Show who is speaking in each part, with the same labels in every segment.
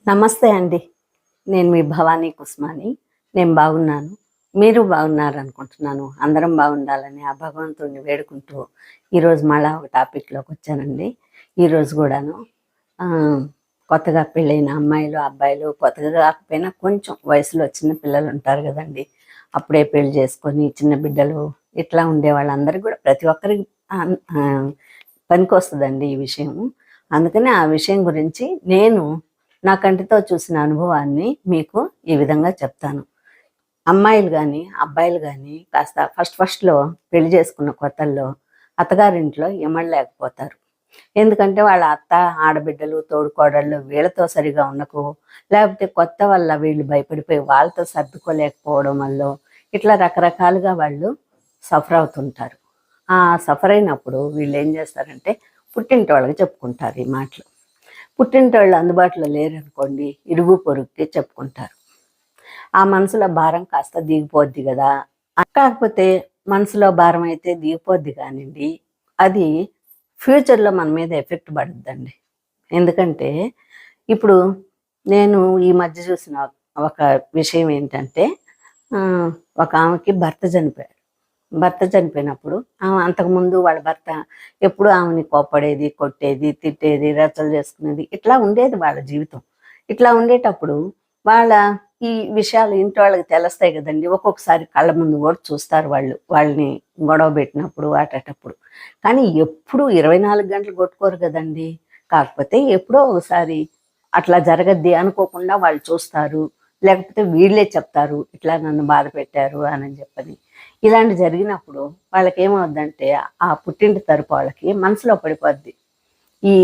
Speaker 1: నమస్తే అండి. నేను మీ భవానీ కుస్మాని. నేను బాగున్నాను. మీరు బాగున్నారనుకుంటున్నాను. అందరం బాగుండాలని ఆ భగవంతుడిని వేడుకుంటూ ఈరోజు మళ్ళా ఒక టాపిక్‌లోకొచ్చానండి. ఈరోజు గూడాను కొత్తగా పెళ్ళైన అమ్మాయిలు, అబ్బాయిలు కొత్తగా కాకపోయినా కొంచెం వయసులో చిన్న పిల్లలుంటారు గదండీ! అప్పుడే పెళ్లి చేసుకొని చిన్న బిడ్డలు ఇట్లా ఉండేవాళ్ళందరికీ గూడా ప్రతి ఒక్కరికి పనికొస్తదండి ఈ విషయం. అందుకని ఆ విషయం గురించి నేను నా కంటితో చూసిన అనుభవాన్ని మీకు ఈ విధంగా చెప్తాను. అమ్మాయిలు గానీ, అబ్బాయిలు గానీ కాస్త ఫస్ట్‌లో పెళ్లి చేసుకున్న కొత్తల్లో అత్తగారింట్లో ఇమడలేకపోతారు. ఎందుకంటే వాళ్ళ అత్త, ఆడబిడ్డలు, తోడికోడళ్ళు వీళ్ళతో సరిగా ఉండకు, లేకపోతే కొత్త వల్ల వీళ్ళు భయపడిపోయి వాళ్ళతో సర్దుకోలేకపోవడం వల్లో ఇట్లా రకరకాలుగా వాళ్ళు సఫర్ అవుతుంటారు. ఆ సఫర్ అయినప్పుడు వీళ్ళేం చేస్తారంటే పుట్టింటి వాళ్ళకి చెప్పుకుంటారు ఈ మాటలు. పుట్టింటోళ్ళు అందుబాటులో లేరనుకోండి, ఇరుగు పొరుగుకి చెప్పుకుంటారు. ఆ మనసులో భారం కాస్త దిగిపోద్ది కదా. కాకపోతే మనసులో భారం అయితే దిగిపోద్ది కానివ్వండి, అది ఫ్యూచర్లో మన మీద ఎఫెక్ట్ పడుద్దండి. ఎందుకంటే ఇప్పుడు నేను ఈ మధ్య చూసిన ఒక విషయం ఏంటంటే, ఒక ఆమెకి భర్త చనిపోయాడు. భర్త చనిపోయినప్పుడు ఆమె అంతకుముందు వాళ్ళ భర్త ఎప్పుడు ఆమెని కోప్పడేది, కొట్టేది, తిట్టేది, రచ్చలు చేసుకునేది ఇట్లా ఉండేది వాళ్ళ జీవితం. ఇట్లా ఉండేటప్పుడు వాళ్ళ ఈ విషయాలు ఇంటి వాళ్ళకి తెలుస్తాయి కదండి. ఒక్కొక్కసారి కళ్ళ ముందు కూడా చూస్తారు వాళ్ళు. వాళ్ళని గొడవ పెట్టినప్పుడు వాటేటప్పుడు. కానీ ఎప్పుడు 24 గంటలు కొట్టుకోరు కదండి. కాకపోతే ఎప్పుడో ఒకసారి అట్లా జరగద్ది అనుకోకుండా వాళ్ళు చూస్తారు. లేకపోతే వీళ్ళే చెప్తారు, ఇట్లా నన్ను బాధ పెట్టారు అని చెప్పని. ఇలాంటి జరిగినప్పుడు వాళ్ళకేమవుద్దంటే ఆ పుట్టింటి తరపు వాళ్ళకి మనసులో పడిపోద్ది. ఈ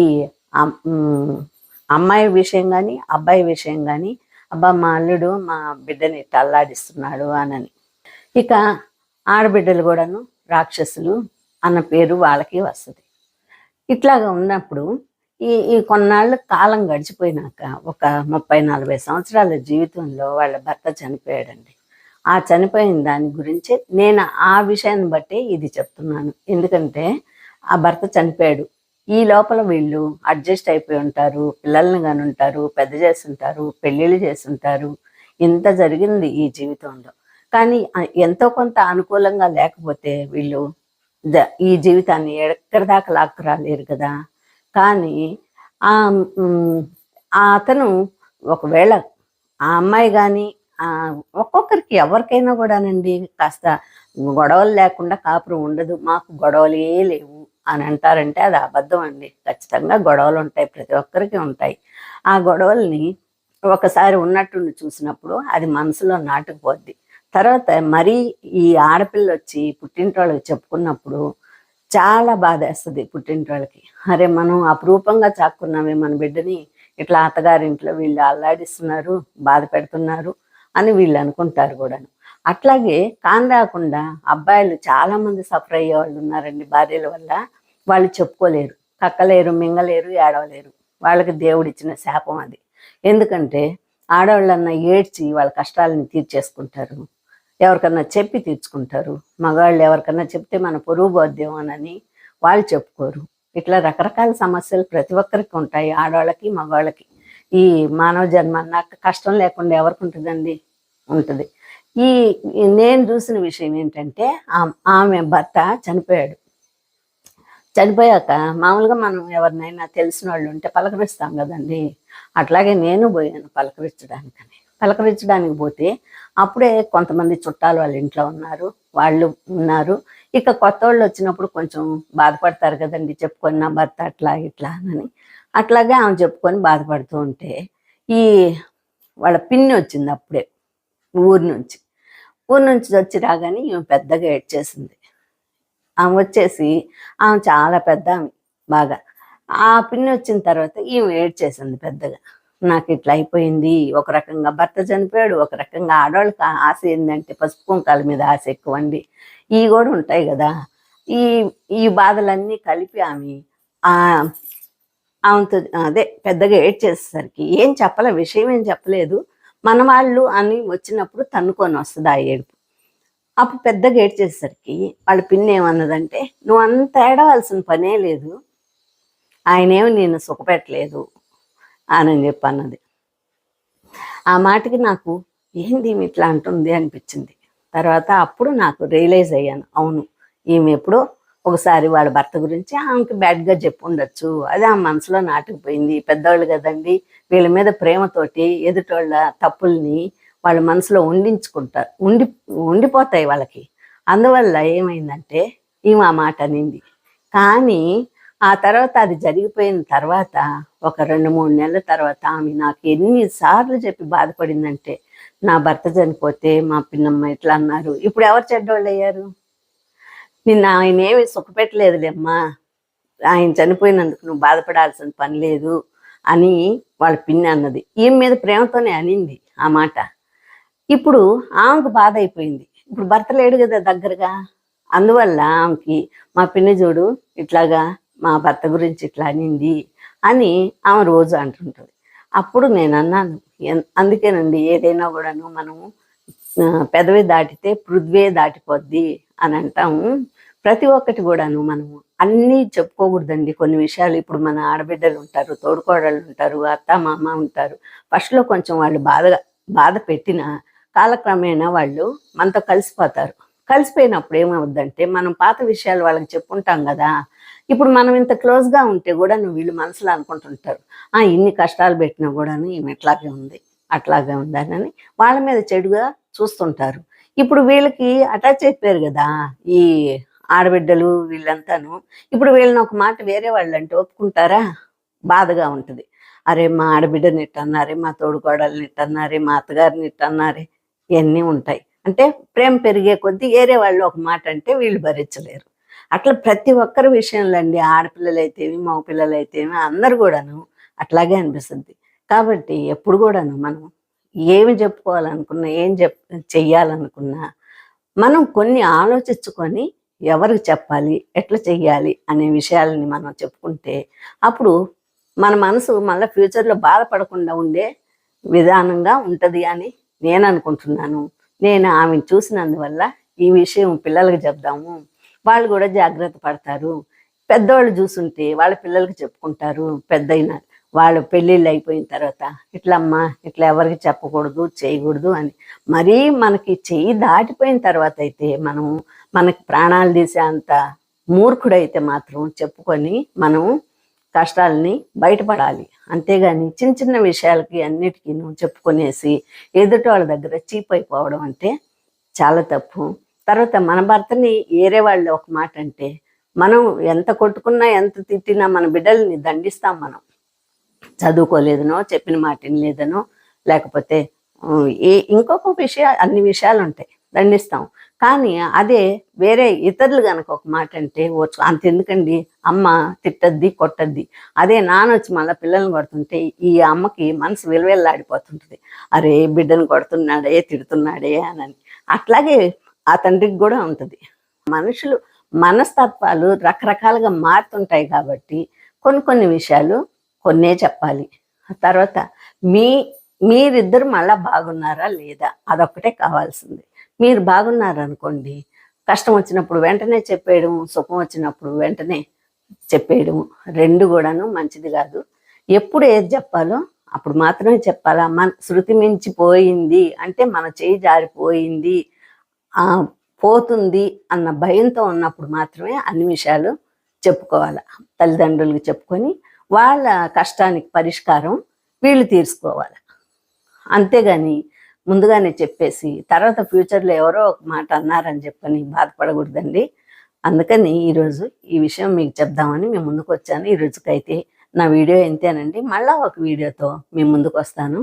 Speaker 1: అమ్మాయి విషయం కానీ, అబ్బాయి విషయం కానీ, అబ్బా మా అల్లుడు మా బిడ్డని ఇట్ట అల్లాడిస్తున్నాడు అనని. ఇక ఆడబిడ్డలు కూడాను రాక్షసులు అన్న పేరు వాళ్ళకి వస్తుంది. ఇట్లాగా ఉన్నప్పుడు ఈ ఈ కొన్నాళ్ళు కాలం గడిచిపోయినాక ఒక 30-40 సంవత్సరాల జీవితంలో వాళ్ళ భర్త చనిపోయాడండి. ఆ చనిపోయిన దాని గురించి నేను ఆ విషయాన్ని బట్టి ఇది చెప్తున్నాను. ఎందుకంటే ఆ భర్త చనిపోయాడు. ఈ లోపల వీళ్ళు అడ్జస్ట్ అయిపోయి ఉంటారు, పిల్లల్ని కనుంటారు, పెద్ద చేసుంటారు, పెళ్ళిళ్ళు చేసుంటారు. ఇంత జరిగింది ఈ జీవితంలో. కానీ ఎంతో కొంత అనుకూలంగా లేకపోతే వీళ్ళు ఈ జీవితాన్ని ఎక్కడి దాకా లాక్కురాలేరు కదా. కానీ అతను ఒకవేళ ఆ అమ్మాయి కానీ ఒక్కొక్కరికి ఎవరికైనా కూడానండి కాస్త గొడవలు లేకుండా కాపురం ఉండదు, మాకు గొడవలే లేవు అని అంటారంటే అది అబద్ధం అండి. ఖచ్చితంగా గొడవలు ఉంటాయి, ప్రతి ఒక్కరికి ఉంటాయి. ఆ గొడవల్ని ఒకసారి ఉన్నట్టుండి చూసినప్పుడు అది మనసులో నాటుకుపోద్ది. తర్వాత మరీ ఈ ఆడపిల్ల వచ్చి పుట్టింటోళ్ళకి చెప్పుకున్నప్పుడు చాలా బాధేస్తుంది పుట్టింటోళ్ళకి. అరే మనం అపురూపంగా చాక్కున్నామే మన బిడ్డని, ఇట్లా అత్తగారింట్లో వీళ్ళు అల్లాడిస్తున్నారు, బాధ పెడుతున్నారు అని వీళ్ళు అనుకుంటారు కూడాను. అట్లాగే కాని రాకుండా అబ్బాయిలు చాలామంది సఫర్ అయ్యే వాళ్ళు ఉన్నారండి భార్యల వల్ల. వాళ్ళు చెప్పుకోలేరు, కక్కలేరు, మింగలేరు, ఏడవలేరు. వాళ్ళకి దేవుడిచ్చిన శాపం అది. ఎందుకంటే ఆడవాళ్ళన్నా ఏడ్చి వాళ్ళ కష్టాలను తీర్చేసుకుంటారు, ఎవరికన్నా చెప్పి తీర్చుకుంటారు. మగవాళ్ళు ఎవరికన్నా చెప్తే మన పొరుగు పోద్దేమోనని వాళ్ళు చెప్పుకోరు. ఇట్లా రకరకాల సమస్యలు ప్రతి ఒక్కరికి ఉంటాయి, ఆడవాళ్ళకి మగవాళ్ళకి. ఈ మానవ జన్మ అన్నాక కష్టం లేకుండా ఎవరికి ఉంటుందండి? ఉంటుంది. ఈ నేను చూసిన విషయం ఏంటంటే ఆమె భర్త చనిపోయాడు. చనిపోయాక మామూలుగా మనం ఎవరినైనా తెలిసిన వాళ్ళు ఉంటే పలకరిస్తాం కదండి. అట్లాగే నేను పోయాను పలకరించడానికి పోతే అప్పుడే కొంతమంది చుట్టాలు వాళ్ళ ఇంట్లో ఉన్నారు, వాళ్ళు ఉన్నారు. ఇక కొత్త వాళ్ళు వచ్చినప్పుడు కొంచెం బాధపడతారు కదండి, చెప్పుకొని నా భర్త అట్లా ఇట్లా అని. అట్లాగే ఆమె చెప్పుకొని బాధపడుతూ ఉంటే ఈ వాళ్ళ పిన్ని వచ్చింది అప్పుడే ఊరు నుంచి. వచ్చి రాగానే ఈమె పెద్దగా ఏడ్చేసింది. ఆమె వచ్చేసి ఆమె చాలా పెద్ద ఆమె బాగా. ఆ పిన్ని వచ్చిన తర్వాత ఈమె ఏడ్చేసింది పెద్దగా. నాకు ఇట్లా అయిపోయింది. ఒక రకంగా భర్త చనిపోయాడు, ఒక రకంగా ఆడవాళ్ళకి ఆశ ఏంటంటే పసుపు కుంకాల మీద ఆశ ఎక్కువండి. ఇవి కూడా ఉంటాయి కదా. ఈ ఈ బాధలన్నీ కలిపి ఆమెతో అదే పెద్దగా ఏడ్చేసేసరికి ఏం చెప్పలే, విషయం ఏం చెప్పలేదు. మన వాళ్ళు అని వచ్చినప్పుడు తన్నుకొని వస్తుంది ఆ ఏడుపు. అప్పుడు పెద్దగా ఏడ్చేసరికి వాళ్ళ పిన్ని ఏమన్నదంటే, నువ్వు అంత ఏడవలసిన పనే లేదు, ఆయనేమి నేను సుఖపెట్టలేదు అని చెప్పి అన్నది. ఆ మాటకి నాకు ఏంది ఈమె ఇట్లా అంటుంది అనిపించింది. తర్వాత అప్పుడు నాకు రియలైజ్ అయ్యాను, అవును ఈమె ఎప్పుడో ఒకసారి వాళ్ళ భర్త గురించి ఆమెకి బ్యాడ్గా చెప్పి ఉండొచ్చు, అది ఆ మనసులో నాటుకుపోయింది. పెద్దవాళ్ళు కదండి, వీళ్ళ మీద ప్రేమతోటి ఎదుటోళ్ళ తప్పుల్ని వాళ్ళ మనసులో ఉండించుకుంటారు, ఉండిపోతాయి వాళ్ళకి. అందువల్ల ఏమైందంటే ఈమె ఆ మాట అనింది. కానీ ఆ తర్వాత అది జరిగిపోయిన తర్వాత ఒక 2-3 నెలల తర్వాత ఆమె నాకు ఎన్నిసార్లు చెప్పి బాధపడిందంటే, నా భర్త చనిపోతే మా పిన్నమ్మ ఇట్లా అన్నారు, ఇప్పుడు ఎవరు చెడ్డోళ్ళు అయ్యారు? నిన్న ఆయన ఏమి సుఖపెట్టలేదులేమ్మా, ఆయన చనిపోయినందుకు నువ్వు బాధపడాల్సిన పని లేదు అని వాళ్ళ పిన్ని అన్నది. ఈమె మీద ప్రేమతోనే అనింది ఆ మాట. ఇప్పుడు ఆమెకు బాధ అయిపోయింది, ఇప్పుడు భర్త లేడు కదా దగ్గరగా. అందువల్ల ఆమెకి మా పిన్ని చూడు ఇట్లాగా మా భర్త గురించి ఇట్లా అనింది అని ఆమె రోజు అంటుంటుంది. అప్పుడు నేను అన్నాను, అందుకేనండి ఏదైనా కూడాను మనము పెదవి దాటితే పృథ్వే దాటిపోద్ది అని అంటాము. ప్రతి ఒక్కటి కూడాను మనము అన్నీ చెప్పుకోకూడదండి. కొన్ని విషయాలు ఇప్పుడు మన ఆడబిడ్డలు ఉంటారు, తోడుకోడళ్ళు ఉంటారు, అత్త మామ ఉంటారు. ఫస్ట్లో కొంచెం వాళ్ళు బాధ పెట్టిన కాలక్రమేణా వాళ్ళు మనతో కలిసిపోతారు. కలిసిపోయినప్పుడు ఏమవుద్దంటే మనం పాత విషయాలు వాళ్ళకి చెప్పుంటాం కదా. ఇప్పుడు మనం ఇంత క్లోజ్గా ఉంటే కూడా నువ్వు వీళ్ళు మనసులో అనుకుంటుంటారు, ఇన్ని కష్టాలు పెట్టినా కూడాను ఈమె ఇట్లాగే ఉంది అట్లాగే ఉందని వాళ్ళ మీద చెడుగా చూస్తుంటారు. ఇప్పుడు వీళ్ళకి అటాచ్ అయిపోయారు కదా ఈ ఆడబిడ్డలు వీళ్ళంతాను. ఇప్పుడు వీళ్ళని ఒక మాట వేరే వాళ్ళు అంటే ఒప్పుకుంటారా? బాధగా ఉంటుంది. అరే మా ఆడబిడ్డని ఇట్టన్నారే, మా తోడుకోడల్ని ఇట్టన్నారే, మా అత్తగారిని ఇట్టన్నారే, ఇవన్నీ ఉంటాయి. అంటే ప్రేమ పెరిగే కొద్దీ వేరే వాళ్ళు ఒక మాట అంటే వీళ్ళు భరించలేరు. అట్లా ప్రతి ఒక్కరి విషయంలో అండి, ఆడపిల్లలైతేమి మగ పిల్లలైతేమి అందరు కూడాను అట్లాగే అనిపిస్తుంది. కాబట్టి ఎప్పుడు కూడాను మనం ఏమి చెప్పుకోవాలనుకున్నా, చెయ్యాలనుకున్నా మనం కొన్ని ఆలోచించుకొని ఎవరికి చెప్పాలి, ఎట్లా చెయ్యాలి అనే విషయాలని మనం చెప్పుకుంటే అప్పుడు మన మనసు మళ్ళీ ఫ్యూచర్లో బాధపడకుండా ఉండే విధానంగా ఉంటుంది అని నేను అనుకుంటున్నాను. నేను ఆమెను చూసినందువల్ల ఈ విషయం పిల్లలకి చెప్దాము, వాళ్ళు కూడా జాగ్రత్త పడతారు. పెద్దవాళ్ళు చూసుంటే వాళ్ళ పిల్లలకి చెప్పుకుంటారు, పెద్దయిన వాళ్ళ పెళ్ళిళ్ళు అయిపోయిన తర్వాత ఇట్లమ్మా ఇట్లా ఎవరికి చెప్పకూడదు చేయకూడదు అని. మరీ మనకి చెయ్యి దాటిపోయిన తర్వాత అయితే మనకి ప్రాణాలు తీసే అంత మూర్ఖుడైతే మాత్రం చెప్పుకొని మనం కష్టాలని బయటపడాలి. అంతేగాని చిన్న చిన్న విషయాలకి అన్నిటికీ చెప్పుకొనేసి ఎదుటి వాళ్ళ దగ్గర చీప్ అయిపోవడం అంటే చాలా తప్పు. తర్వాత మన భర్తని వేరే వాళ్ళు ఒక మాట అంటే మనం ఎంత కొట్టుకున్నా ఎంత తిట్టినా మన బిడ్డల్ని దండిస్తాం. మనం చదువుకోలేదనో, చెప్పిన మాట వినలేదనో, లేకపోతే ఇంకొక అన్ని విషయాలు ఉంటాయి, దండిస్తాం. కానీ అదే వేరే ఇతరులు కనుక ఒక మాట అంటే అంతెందుకండి, అమ్మ తిట్టద్ది కొట్టద్ది, అదే నానొచ్చి మళ్ళీ పిల్లల్ని కొడుతుంటే ఈ అమ్మకి మనసు విలువెల్లాడిపోతుంటుంది. అరే బిడ్డను కొడుతున్నాడే తిడుతున్నాడే అని. అట్లాగే ఆ తండ్రికి కూడా ఉంటుంది. మనుషులు మనస్తత్వాలు రకరకాలుగా మారుతుంటాయి కాబట్టి కొన్ని విషయాలు కొన్నే చెప్పాలి. తర్వాత మీరిద్దరు మళ్ళా బాగున్నారా లేదా అదొక్కటే కావాల్సింది. మీరు బాగున్నారనుకోండి, కష్టం వచ్చినప్పుడు వెంటనే చెప్పేయడం, సుఖం వచ్చినప్పుడు వెంటనే చెప్పేయడం రెండు కూడాను మంచిది కాదు. ఎప్పుడు ఏది చెప్పాలో అప్పుడు మాత్రమే చెప్పాలా. మన శృతి మించిపోయింది అంటే మన చేయి జారిపోయింది పోతుంది అన్న భయంతో ఉన్నప్పుడు మాత్రమే అన్ని విషయాలు చెప్పుకోవాలి. తల్లిదండ్రులకు చెప్పుకొని వాళ్ళ కష్టానికి పరిష్కారం వీళ్ళు తీర్చుకోవాలి. అంతేగాని ముందుగానే చెప్పేసి తర్వాత ఫ్యూచర్లో ఎవరో ఒక మాట అన్నారని చెప్పని బాధపడకూడదండి. అందుకని ఈరోజు ఈ విషయం మీకు చెప్దామని మేము ముందుకు వచ్చాను. ఈ రోజుకైతే నా వీడియో ఇంతేనండి. మళ్ళా ఒక వీడియోతో మీ ముందుకు వస్తాను.